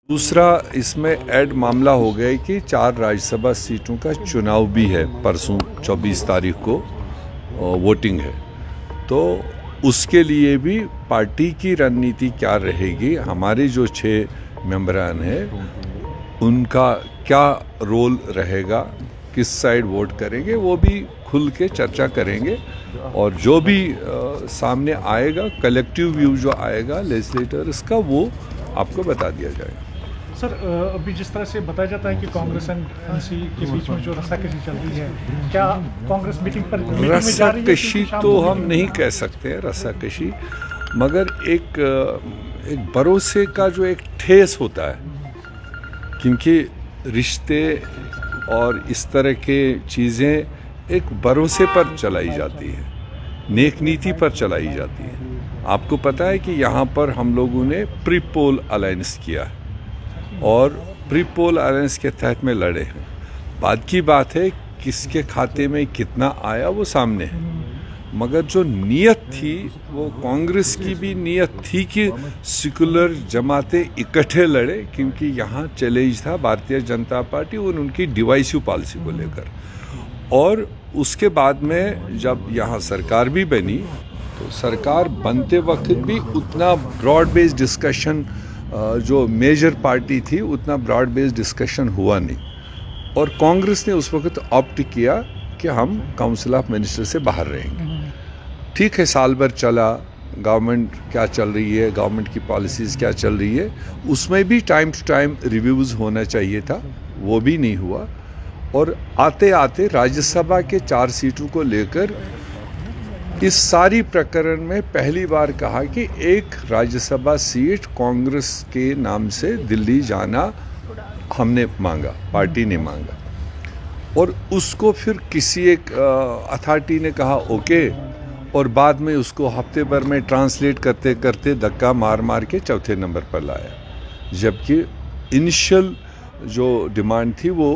दूसरा इसमें ऐड मामला हो गया कि 4 राज्यसभा सीटों का चुनाव भी है। परसों 24 तारीख को वोटिंग है, तो उसके लिए भी पार्टी की रणनीति क्या रहेगी, हमारे जो 6 मेंबरान हैं उनका क्या रोल रहेगा, किस साइड वोट करेंगे, वो भी खुल के चर्चा करेंगे। और जो भी सामने आएगा, कलेक्टिव व्यू जो आएगा लेजिस्लेटर्स का, वो आपको बता दिया जाएगा। सर, अभी जिस तरह से बताया जाता है कि कांग्रेस एंड एनसी के बीच में जो रस्साकशी चल रही है, क्या कांग्रेस मीटिंग में जा रही है? रस्साकशी तो हम नहीं कह सकते हैं रस्साकशी, मगर एक भरोसे का जो एक ठेस होता है, क्योंकि रिश्ते और इस तरह के चीज़ें एक भरोसे पर चलाई जाती है, नेक नीति पर चलाई जाती है। आपको पता है कि यहाँ पर हम लोगों ने प्री पोल अलायंस किया है और प्री पोल अलायंस के तहत में लड़े हैं। बाद की बात है किसके खाते में कितना आया वो सामने है, मगर जो नीयत थी वो कांग्रेस की भी नीयत थी कि सेकुलर जमातें इकट्ठे लड़े, क्योंकि यहाँ चैलेंज था भारतीय जनता पार्टी और उनकी डिवाइसिव पॉलिसी को लेकर। और उसके बाद में जब यहाँ सरकार भी बनी, तो सरकार बनते वक्त भी उतना ब्रॉड बेस्ड डिस्कशन, जो मेजर पार्टी थी, उतना ब्रॉड बेस्ड डिस्कशन हुआ नहीं। और कांग्रेस ने उस वक्त ऑप्ट किया कि हम काउंसिल ऑफ मिनिस्टर से बाहर रहेंगे। ठीक है, साल भर चला, गवर्नमेंट क्या चल रही है, गवर्नमेंट की पॉलिसीज़ क्या चल रही है, उसमें भी टाइम टू टाइम रिव्यूज़ होना चाहिए था, वो भी नहीं हुआ। और आते आते राज्यसभा के 4 सीटों को लेकर इस सारी प्रकरण में पहली बार कहा कि एक राज्यसभा सीट कांग्रेस के नाम से दिल्ली जाना हमने मांगा, पार्टी ने मांगा। और उसको फिर किसी एक अथॉरिटी ने कहा ओके, और बाद में उसको हफ्ते भर में ट्रांसलेट करते करते धक्का मार मार के चौथे नंबर पर लाया, जबकि इनिशियल जो डिमांड थी वो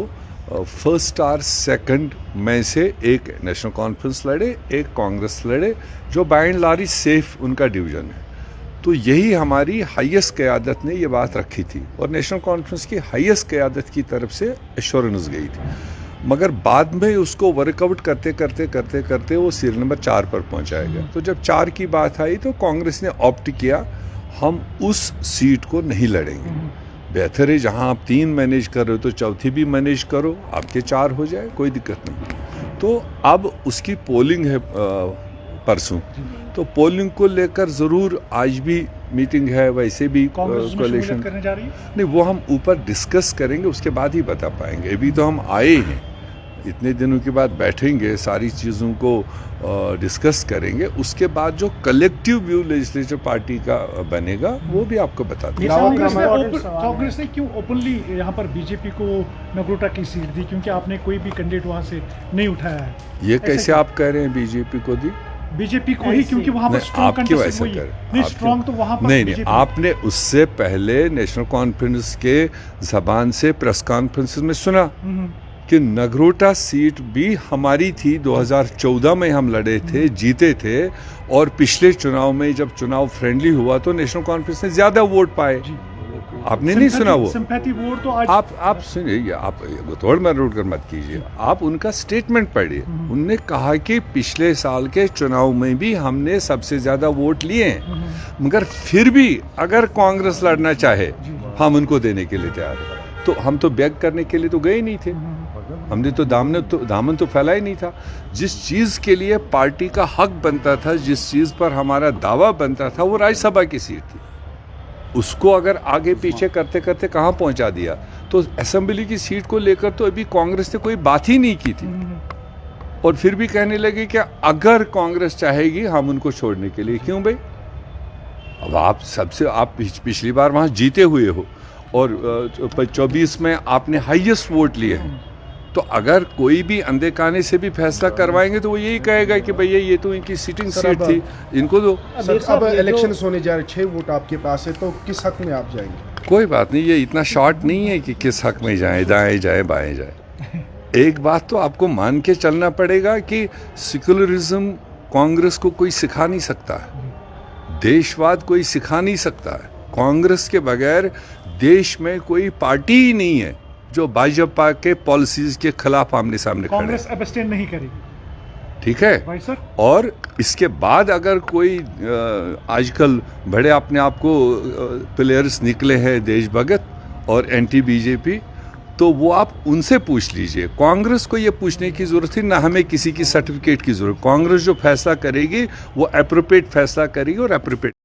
फर्स्ट और सेकंड में से एक नेशनल कॉन्फ्रेंस लड़े, एक कांग्रेस लड़े, जो बाय एंड लार्ज सेफ उनका डिवीजन है। तो यही हमारी हाईएस्ट क़यादत ने ये बात रखी थी, और नेशनल कॉन्फ्रेंस की हाईएस्ट क़यादत की तरफ से एश्योरेंस गई थी। मगर बाद में उसको वर्कआउट करते करते करते करते वो सीरियल नंबर 4 पर पहुंचाया गया। तो जब 4 की बात आई तो कांग्रेस ने ऑप्ट किया हम उस सीट को नहीं लड़ेंगे, बेहतर है जहां आप 3 मैनेज कर रहे हो तो चौथी भी मैनेज करो, आपके 4 हो जाए, कोई दिक्कत नहीं। तो अब उसकी पोलिंग है परसों, तो पोलिंग को लेकर ज़रूर आज भी मीटिंग है, वैसे भी कोalition करने जा रही है? नहीं, वो हम ऊपर डिस्कस करेंगे, उसके बाद ही बता पाएंगे। अभी तो हम आए हैं, इतने दिनों के बाद बैठेंगे, सारी चीज़ों को डिस्कस करेंगे, उसके बाद जो कलेक्टिव व्यू लेजिस्लेटिव पार्टी का बनेगा वो भी आपको बता देंगे। कांग्रेस ने क्यों ओपनली यहाँ पर बीजेपी को नगरोटा की सीट दी, क्योंकि आपने कोई भी कैंडिडेट वहाँ से नहीं उठाया है? ये कैसे आप कह रहे हैं बीजेपी को दी? बीजेपी को ही, क्योंकि वहाँ पर स्ट्रॉन्ग कंटेस्ट हुई नहीं, स्ट्रॉन्ग तो वहाँ पर नहीं, आपने उससे पहले नेशनल कॉन्फ्रेंस के जबान से प्रेस कॉन्फ्रेंसेस में सुना कि नगरोटा सीट भी हमारी थी। 2014 में हम लड़े थे, जीते थे, और पिछले चुनाव में जब चुनाव फ्रेंडली हुआ तो नेशनल कॉन्फ्रेंस ने ज्यादा वोट पाए। आपने नहीं सुना वो? सिंपैथी वोट तो आज आप सुनिए, आप थोड़ा मैं रोड कर मत कीजिए, आप उनका स्टेटमेंट पढ़िए। उनने कहा कि पिछले साल के चुनाव में भी हमने सबसे ज्यादा वोट लिए हैं, मगर फिर भी अगर कांग्रेस लड़ना चाहे हम उनको देने के लिए तैयार हैं। तो हम तो बैग करने के लिए तो गए नहीं थे, हमने तो दामन तो फैला ही नहीं था। जिस चीज़ के लिए पार्टी का हक बनता था, जिस चीज़ पर हमारा दावा बनता था, वो राज्यसभा की सीट थी। उसको अगर आगे पीछे करते करते कहाँ पहुंचा दिया। तो असेंबली की सीट को लेकर तो अभी कांग्रेस ने कोई बात ही नहीं की थी, और फिर भी कहने लगे कि अगर कांग्रेस चाहेगी हम उनको छोड़ने के लिए। क्यों भाई? अब आप पिछली बार वहाँ जीते हुए हो, और 24 में आपने हाईएस्ट वोट लिए हैं, तो अगर कोई भी अंधे काने से भी फैसला करवाएंगे तो वो यही कहेगा कि भैया ये तो इनकी सिटिंग सीट थी, इनको दो। अब इलेक्शन होने जा रहे, 6 वोट आपके पास है, तो किस हक में आप जाएंगे? कोई बात नहीं, ये इतना शॉर्ट नहीं है कि किस हक में जाए, दाएं जाए बाएं जाए। एक बात तो आपको मान के चलना पड़ेगा कि सेकुलरिज्म कांग्रेस को कोई सिखा नहीं सकता है, देशवाद कोई सिखा नहीं सकता है। कांग्रेस के बगैर देश में कोई पार्टी ही नहीं है जो भाजपा के पॉलिसीज के खिलाफ आमने सामने खड़े कांग्रेस है। एब्सटेन नहीं करेगी ठीक है। भाई सर। और इसके बाद अगर कोई आजकल बड़े अपने आप को प्लेयर्स निकले हैं देशभगत और एंटी बीजेपी, तो वो आप उनसे पूछ लीजिए। कांग्रेस को ये पूछने की जरूरत है ना, हमें किसी की सर्टिफिकेट की जरूरत। कांग्रेस जो फैसला करेगी वो एप्रोप्रिएट फैसला करेगी और एप्रोप्रिएट